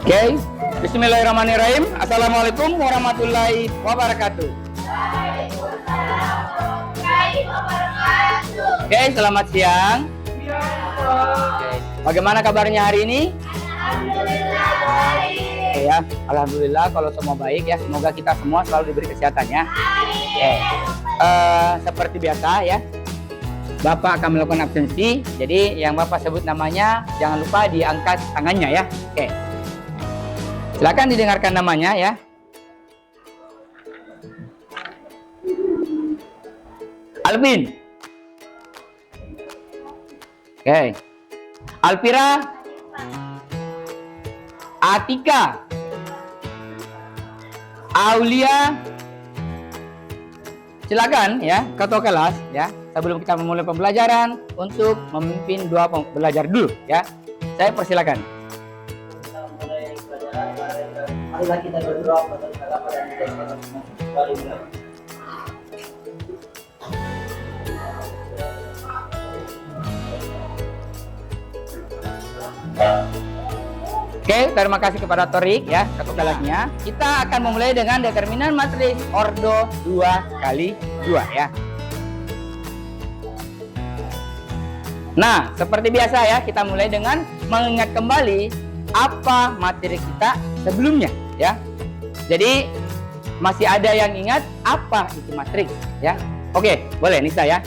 Oke, Bismillahirrahmanirrahim. Assalamualaikum warahmatullahi wabarakatuh. Oke, selamat siang. Oke, bagaimana kabarnya hari ini? Alhamdulillah baik. Oke ya, alhamdulillah kalau semua baik ya. Semoga kita semua selalu diberi kesehatan ya. Oke, seperti biasa ya, Bapak akan melakukan absensi. Jadi yang Bapak sebut namanya jangan lupa diangkat tangannya ya. Oke. Silakan didengarkan namanya ya. Alvin. Oke. Alpira. Atika. Aulia. Silakan ya, ketua kelas ya. Sebelum kita memulai pembelajaran untuk memimpin dua pembelajar dulu ya. Saya persilakan. Marilah kita berdoa pada Allah pada kembali mulai. Oke, terima kasih kepada Torik ya, ketua kelasnya. Kita akan memulai dengan determinan matriks ordo 2 kali 2 ya. Nah, seperti biasa ya, kita mulai dengan mengingat kembali apa materi kita sebelumnya ya. Jadi masih ada yang ingat apa itu matriks ya? Oke, boleh Nisa ya.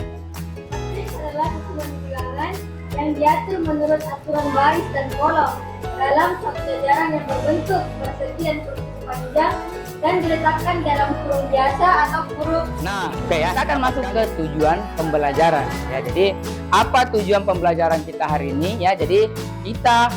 Matriks adalah susunan bilangan yang diatur menurut aturan baris dan kolom dalam suatu jajaran yang berbentuk persegi dan berukuran panjang dan diletakkan dalam huruf biasa atau huruf. Nah, oke ya, kita akan masuk ke tujuan pembelajaran ya. Jadi apa tujuan pembelajaran kita hari ini ya? Jadi kita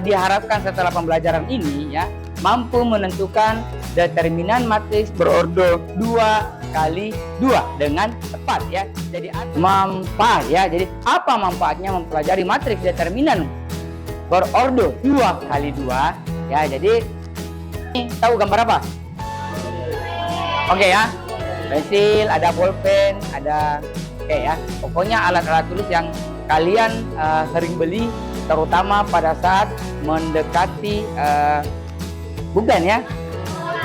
diharapkan setelah pembelajaran ini ya mampu menentukan determinan matriks berordo 2 kali 2 dengan tepat ya. Jadi manfaat ya. Jadi apa manfaatnya mempelajari matriks determinan berordo 2 kali 2 ya. Jadi ini tahu gambar apa? Oke ya. Pensil, ada bolpen, ada ya. Pokoknya alat-alat tulis yang kalian sering beli terutama pada saat mendekati bukan ya,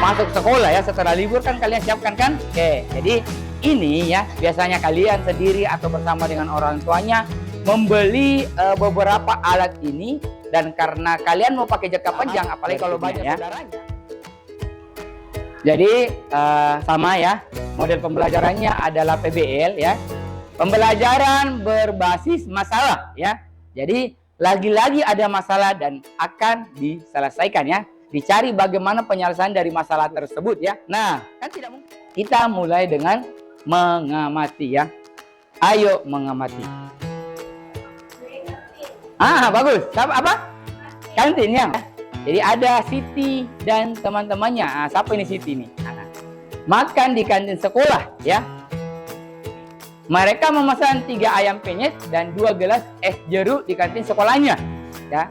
masuk sekolah ya, setelah libur kan kalian siapkan kan? Oke, jadi ini ya biasanya kalian sendiri atau bersama dengan orang tuanya membeli beberapa alat ini, dan karena kalian mau pakai jangka panjang apalagi kalau banyak ya. Saudaranya. Jadi sama ya, model pembelajarannya adalah PBL ya, pembelajaran berbasis masalah ya. Jadi lagi-lagi ada masalah dan akan diselesaikan ya. Dicari bagaimana penyelesaian dari masalah tersebut ya. Nah, kan tidak mungkin. Kita mulai dengan mengamati ya. Ayo mengamati. Bagus. Apa? Kantin ya. Jadi ada Siti dan teman-temannya. Siapa ini Siti nih? Makan di kantin sekolah ya. Mereka memesan 3 ayam penyet dan 2 gelas es jeruk di kantin sekolahnya ya.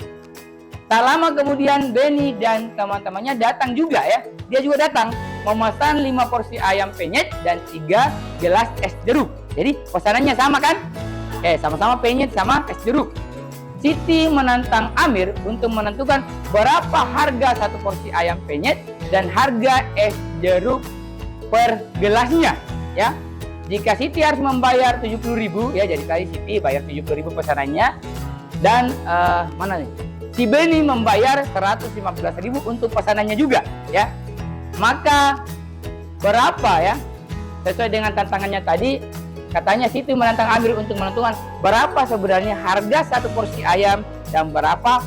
Tak lama kemudian Benny dan teman-temannya datang juga ya. Dia juga datang memesan 5 porsi ayam penyet dan 3 gelas es jeruk. Jadi pesanannya sama kan? Sama-sama penyet sama es jeruk. Siti menantang Amir untuk menentukan berapa harga 1 porsi ayam penyet dan harga es jeruk per gelasnya ya. Jika Siti harus membayar 70.000 ya, jadi tadi Siti bayar 70.000 pesanannya, dan mana nih? Si Benny membayar 115.000 untuk pesanannya juga ya. Maka berapa ya? Sesuai dengan tantangannya tadi, katanya Siti menantang Amir untuk menentukan berapa sebenarnya harga 1 porsi ayam dan berapa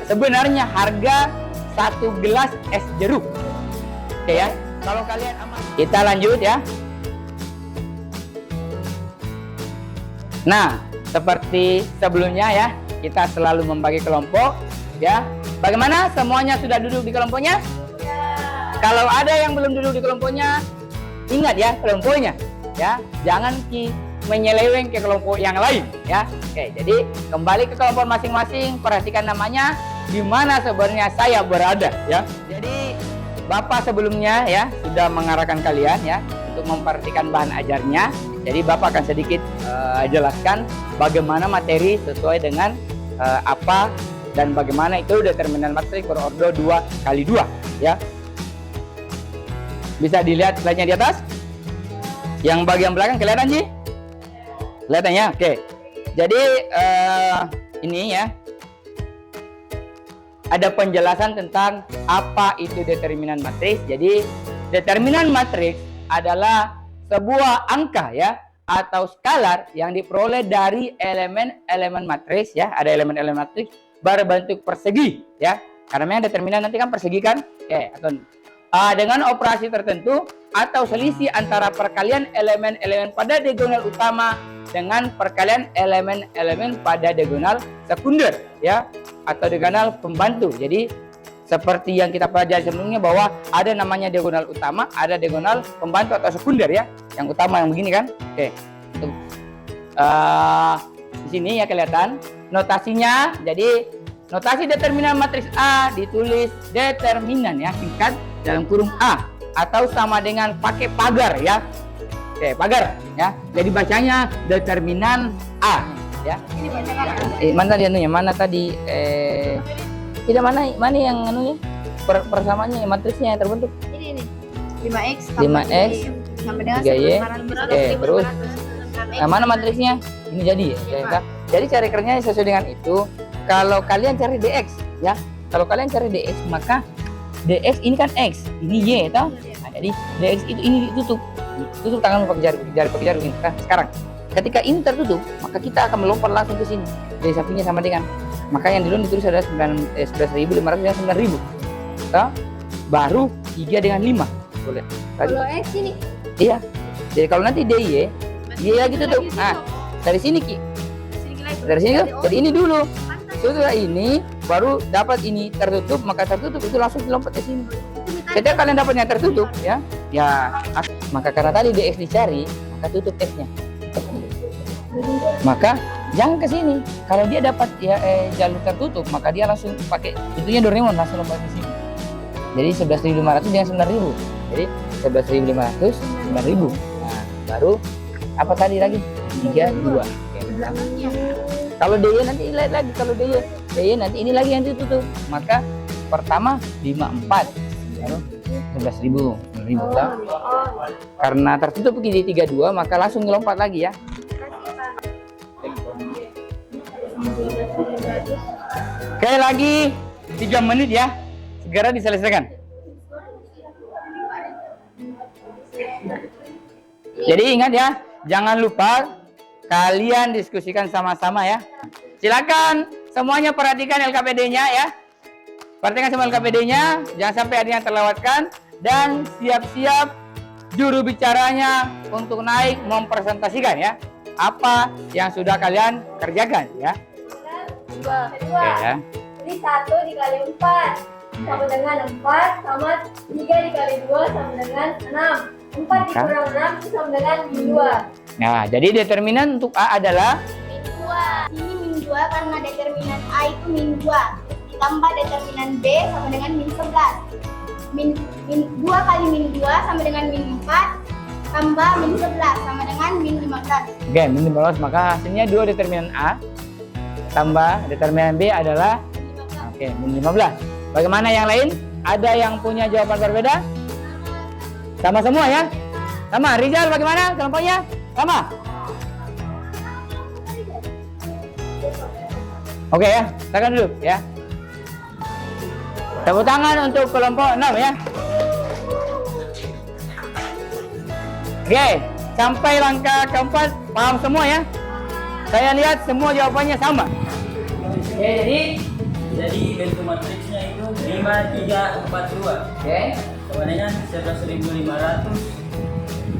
sebenarnya harga 1 gelas es jeruk. Oke ya. Kalau kalian aman, kita lanjut ya. Nah, seperti sebelumnya ya, kita selalu membagi kelompok ya. Bagaimana? Semuanya sudah duduk di kelompoknya? Ya. Kalau ada yang belum duduk di kelompoknya, ingat ya kelompoknya ya. Jangan menyeleweng ke kelompok yang lain ya. Oke, jadi kembali ke kelompok masing-masing, perhatikan namanya, di mana sebenarnya saya berada ya. Jadi Bapak sebelumnya ya sudah mengarahkan kalian ya untuk memperhatikan bahan ajarnya. Jadi Bapak akan sedikit jelaskan bagaimana materi sesuai dengan apa dan bagaimana itu determinan matriks berordo 2 kali 2 ya. Bisa dilihat slide-nya di atas. Yang bagian belakang kelihatan sih? Kelihatan ya? Oke. Jadi ini ya. Ada penjelasan tentang apa itu determinan matriks. Jadi determinan matriks adalah sebuah angka ya atau skalar yang diperoleh dari elemen-elemen matriks ya. Ada elemen-elemen matriks berbentuk persegi ya. Karena memang determinan nanti kan persegi kan? Oke, atau dengan operasi tertentu atau selisih antara perkalian elemen-elemen pada diagonal utama dengan perkalian elemen-elemen pada diagonal sekunder ya atau diagonal pembantu. Jadi seperti yang kita pelajari sebelumnya bahwa ada namanya diagonal utama, ada diagonal pembantu atau sekunder ya. Yang utama yang begini kan? Oke. Di sini ya kelihatan notasinya. Jadi notasi determinan matriks A ditulis determinan ya singkat dalam kurung A atau sama dengan pakai pagar ya. Oke, pagar ya. Jadi bacanya determinan A ya. Mana dia anunya? Mana tadi tidak mana yang anunya? Persamanya matriksnya yang terbentuk. Ini 5x 5x sampai dengan 3y. Oke, terus nah, mana matriksnya? Ini jadi ya. Jadi cara kerjanya sesuai dengan itu. Kalau kalian cari dx ya. Kalau kalian cari dx maka dx ini kan x, ini y toh. Nah, jadi dx itu ini ditutup. Tutup tangan pakai jari begini. Nah, sekarang ketika ini tertutup, maka kita akan melompat langsung ke sini. Jadi sapinya sama dengan maka yang dulu ditulis adalah 11.500 dengan 9.000. Toh? Baru 3 dengan 5. Boleh. Tadi. Kalau x ini. Iya. Jadi kalau nanti dy, y lagi tutup. Nah, dari sini Ki. Dari sini tuh. Jadi ini dulu. Setelah ini baru dapat ini tertutup, maka tertutup itu langsung dilompat ke sini. Ketika kalian dapatnya tertutup ya, maka karena tadi dx dicari, maka tutup x-nya. Maka jangan ke sini. Kalau dia dapat ya jalur tertutup, maka dia langsung pakai itunya Doraemon langsung lompat ke sini. Jadi 11.500 dengan 9.000. Jadi 11.500 9.000. Nah, baru apa tadi lagi? 3 2. Kalau dy nanti lihat lagi kalau dy nanti ini lagi yang ditutup. Maka pertama 54 baru 11.000 9.000 kan? Karena tertutup di 32 maka langsung ngelompat lagi ya. Oke, lagi 3 menit ya. Segera diselesaikan. Jadi ingat ya, jangan lupa kalian diskusikan sama-sama ya. Silakan semuanya perhatikan LKPD-nya ya. Perhatikan semua LKPD-nya, jangan sampai ada yang terlewatkan dan siap-siap juru bicaranya untuk naik mempresentasikan ya. Apa yang sudah kalian kerjakan ya. Kedua. Oke ya. Jadi 1 dikali 4 sama dengan 4 sama 3 dikali 2 sama dengan 6. 4 dikurang 6 itu sama dengan min 2. Nah, jadi determinan untuk A adalah Min 2. Ini min 2 karena determinan A itu min 2. Ditambah determinan B sama dengan min 11. Min 2 kali min 2 sama dengan min 4 tambah min 11 sama dengan min 15. oke, min 15 maka hasilnya 2 determinan A tambah determinan B adalah oke, min 15. Bagaimana yang lain? Ada yang punya jawaban berbeda? Sama semua ya? Sama. Rizal bagaimana kelompoknya? Sama? Oke ya, tekan dulu ya. Tepuk tangan untuk kelompok 6 ya. Oke, sampai langkah keempat paham semua ya? Saya lihat semua jawabannya sama. Oke, Jadi bentuk matriksnya itu 5 3 4 2. oke. Sama dengan 11.500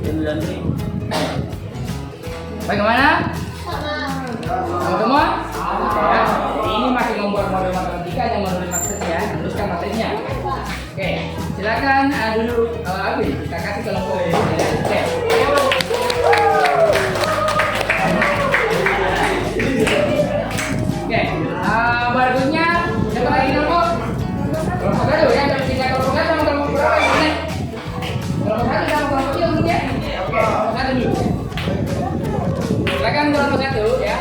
9.000. Bagaimana? Sama semua? Ya. Jadi ini masih membuat model matematika dan model matriks ya. Teruskan matriksnya. Oke, silakan dulu Abi, kita kasih kelompok ya. Oke. Oke, berikutnya siapa lagi kelompok? Kelompok satu ya, ada 3 kelompok satu sama kelompok berapa yang mana? Kelompok satu sama kelompok dua mungkin ya? Oke, kelompok satu dulu. Silakan kelompok satu ya.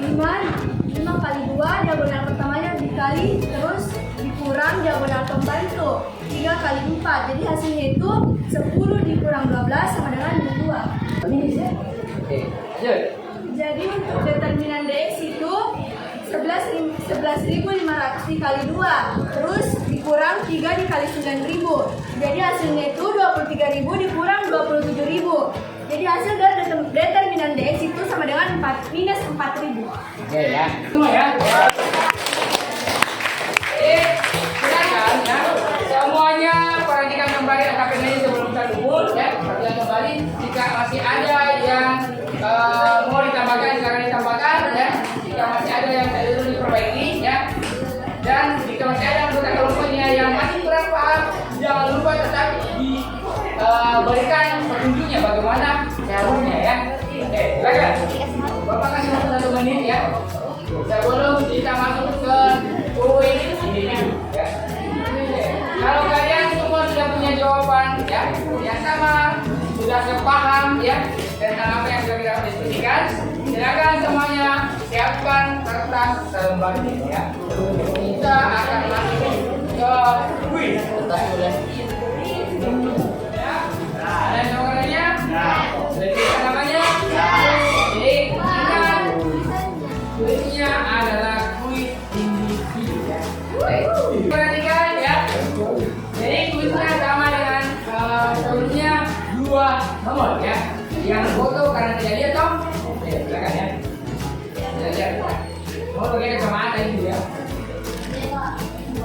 5 kali 2 diagonal pertamanya dikali terus dikurang diagonal pembantu 3 kali 4. Jadi hasilnya itu 10 dikurang 12 sama dengan 22. Oke, lanjut. Jadi untuk determinan DX itu 11.500 dikali 2 terus dikurang 3 dikali 9.000. Jadi hasilnya itu 23.000 dikurang 27.000. Jadi hasil dari determinan DX itu sama dengan minus 4.000. Oke ya. Semua ya. Silakan ya. Semuanya perhatikan kembali AKPN sebelum kita dukul ya. Perhatikan kembali jika masih ada yang mau ditambahkan silakan ditambahkan ya. Jika masih ada yang perlu diperbaiki ya. Dan jika masih ada anggota kelompoknya yang masih kurang paham, jangan lupa tetap diberikan petunjuknya bagaimana caranya ya. Oke, silakan. Bapak kasih waktu 1 menit ya. Sebelum kita masuk ke kuis ini ya. Kalau kalian semua sudah punya jawaban ya, yang sama, sudah sepaham ya tentang apa yang sudah kita diskusikan, silakan semuanya siapkan kertas lembarnya ya. Kita akan masuk ke kuis. Ada jawabannya? Sudah namanya? Jadi ingat, kuisnya adalah kuis individu ya. Perhatikan ya. Jadi kuisnya sama dengan sebelumnya 2 nomor ya. Yang foto karena tidak lihat toh. Oke, silakan ya. Lihat. Mau pakai kacamata itu ya.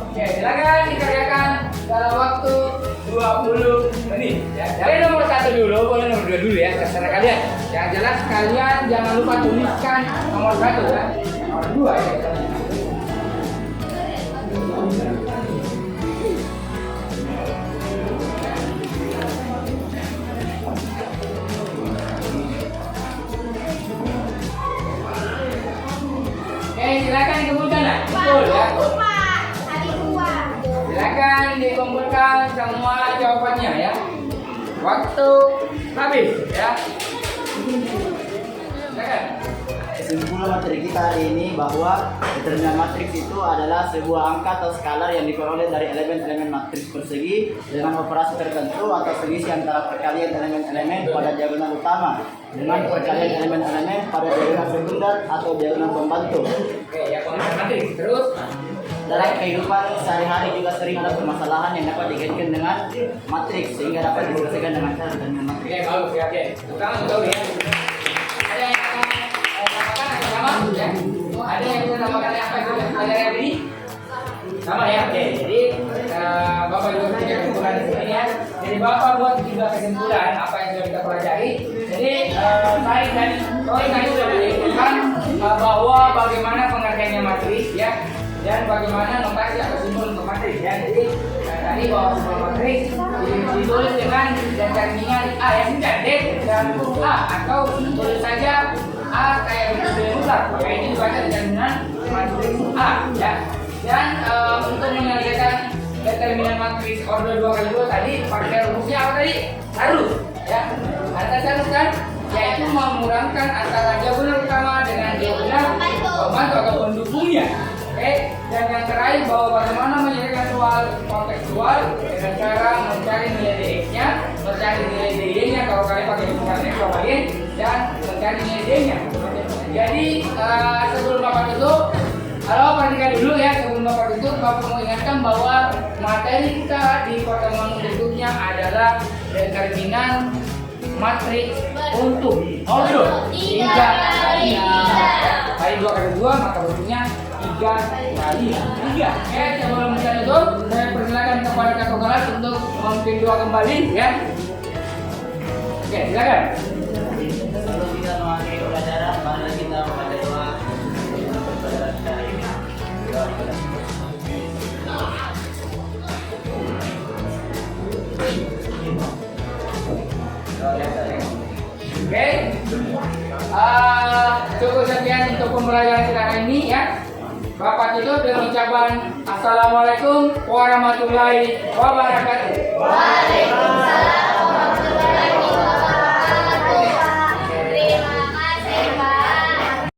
Oke, silakan dikerjakan dalam waktu 20 menit ya. Dari nomor 1 dulu, boleh nomor 2 dulu ya, terserah kalian. Yang jelas kalian jangan lupa tuliskan nomor 1 ya. Nomor 2 ya. Oke, silakan dikumpulkan lah. Betul ya. Silakan dikumpulkan semua jawabannya ya. Waktu habis ya. Silakan. Kesimpulan materi kita hari ini bahwa determinan matriks itu adalah sebuah angka atau skalar yang diperoleh dari elemen-elemen matriks persegi dengan operasi tertentu atau selisih antara perkalian elemen-elemen pada diagonal utama dengan perkalian elemen-elemen pada diagonal sekunder atau diagonal pembantu. Oke, ya komentar matriks terus. Dalam kehidupan sehari-hari juga sering ada permasalahan yang dapat dikaitkan dengan matriks sehingga dapat diselesaikan dengan cara determinan matriks. Oke, bagus ya. Oke, pertama tahu ya. Ada yang namakan atau sama ya? Ada yang menamakan apa itu pelajaran ini? Sama ya. Oke, jadi Bapak juga punya kesimpulan di sini ya. Jadi Bapak buat 3 kesimpulan apa yang sudah kita pelajari. Jadi saya dan tadi sudah menjelaskan bahwa bagaimana pengertiannya matriks ya. Dan bagaimana notasi atau simbol untuk matriks ya. Jadi tadi bahwa simbol matriks ditulis dengan determinan A yang pendek dan A atau tulis saja A kayak begitu besar. Maka ini dibaca determinan matriks A ya. Dan untuk menyelesaikan determinan matriks order 2x2 tadi pakai rumusnya apa tadi? Harus ya. Ada harus kan? Yaitu mengurangkan antara diagonal utama dengan diagonal pembantu atau pendukungnya. Oke, dan yang terakhir bahwa bagaimana menyelesaikan soal kontekstual dengan cara mencari nilai DX-nya, mencari nilai DY-nya kalau kalian pakai hitungan X bagian dan mencari nilai D-nya. Jadi sebelum Bapak tutup, halo perhatikan dulu ya sebelum Bapak tutup, Bapak mau ingatkan bahwa materi kita di pertemuan berikutnya adalah determinan matriks untuk order 3 kali 3 kali 2 maka bentuknya 3 kali 3. Oke, sebelum kita tutup, saya persilakan kepada Kak Galas untuk memimpin doa kembali ya. Oke, silakan. Sebelum kita mengakhiri pelajaran, mari kita membaca doa pelajaran kita hari ini. Oke, cukup sekian untuk pembelajaran kita hari ini ya. Bapak tutup dengan ucapan Assalamualaikum warahmatullahi wabarakatuh. Waalaikumsalam.